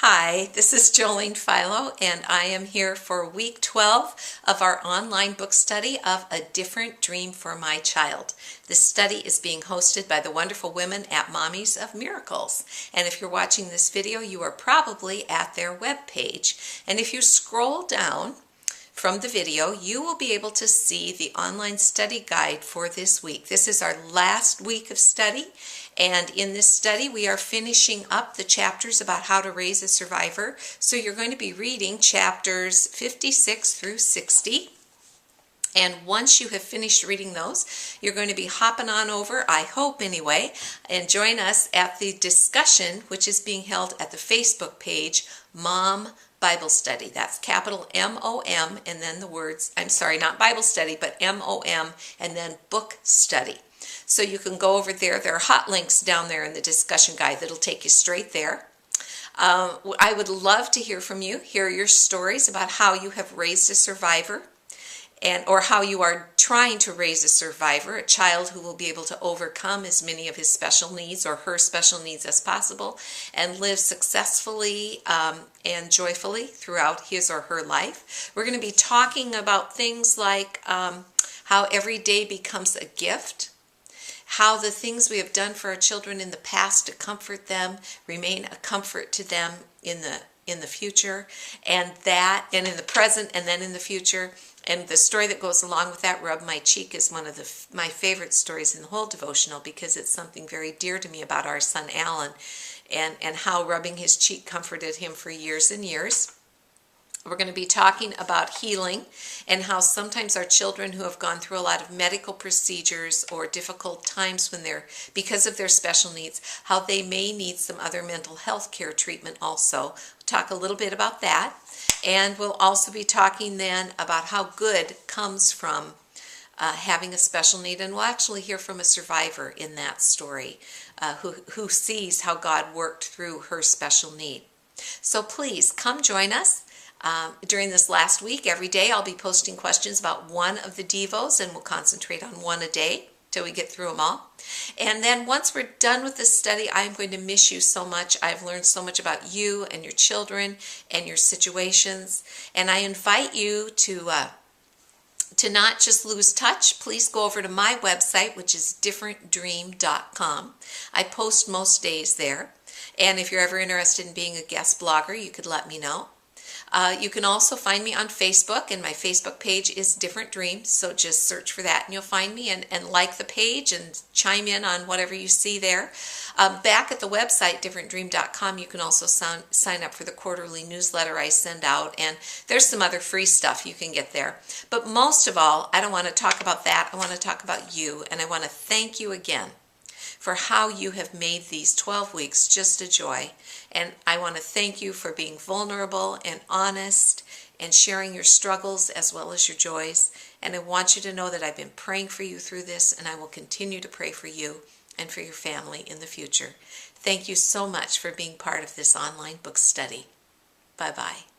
Hi, this is Jolene Philo, and I am here for week 12 of our online book study of A Different Dream for My Child. This study is being hosted by the wonderful women at Mommies of Miracles. And if you're watching this video, you are probably at their webpage. And if you scroll down from the video, you will be able to see the online study guide for this week. This is our last week of study, and in this study we are finishing up the chapters about how to raise a survivor. So you're going to be reading chapters 56 through 60. And once you have finished reading those, you're going to be hopping on over, I hope anyway, and join us at the discussion which is being held at the Facebook page, Mom Bible Study. That's capital M-O-M and then the words, I'm sorry, not Bible Study, but M-O-M and then Book Study. So you can go over there. There are hot links down there in the discussion guide that'll take you straight there. I would love to hear from you, hear your stories about how you have raised a survivor, or how you are trying to raise a survivor, a child who will be able to overcome as many of his special needs or her special needs as possible and live successfully and joyfully throughout his or her life. We're going to be talking about things like how every day becomes a gift, how the things we have done for our children in the past to comfort them remain a comfort to them in the future, and in the present and then in the future. And the story that goes along with that, Rub My Cheek, is one of my favorite stories in the whole devotional, because it's something very dear to me about our son Alan and how rubbing his cheek comforted him for years and years. We're going to be talking about healing and how sometimes our children who have gone through a lot of medical procedures or difficult times because of their special needs, how they may need some other mental health care treatment also. We'll talk a little bit about that. And we'll also be talking then about how good comes from having a special need. And we'll actually hear from a survivor in that story who sees how God worked through her special need. So please come join us. During this last week, every day I'll be posting questions about one of the devos, and we'll concentrate on one a day till we get through them all. And then once we're done with this study, I'm going to miss you so much. I've learned so much about you and your children and your situations, and I invite you to not just lose touch. Please go over to my website, which is differentdream.com. I post most days there, and if you're ever interested in being a guest blogger, you could let me know. You can also find me on Facebook, and my Facebook page is Different Dreams, so just search for that and you'll find me, and like the page and chime in on whatever you see there. Back at the website, differentdream.com, you can also sign up for the quarterly newsletter I send out, and there's some other free stuff you can get there. But most of all, I don't want to talk about that. I want to talk about you, and I want to thank you again for how you have made these 12 weeks just a joy. And I want to thank you for being vulnerable and honest and sharing your struggles as well as your joys. And I want you to know that I've been praying for you through this, and I will continue to pray for you and for your family in the future. Thank you so much for being part of this online book study. Bye-bye.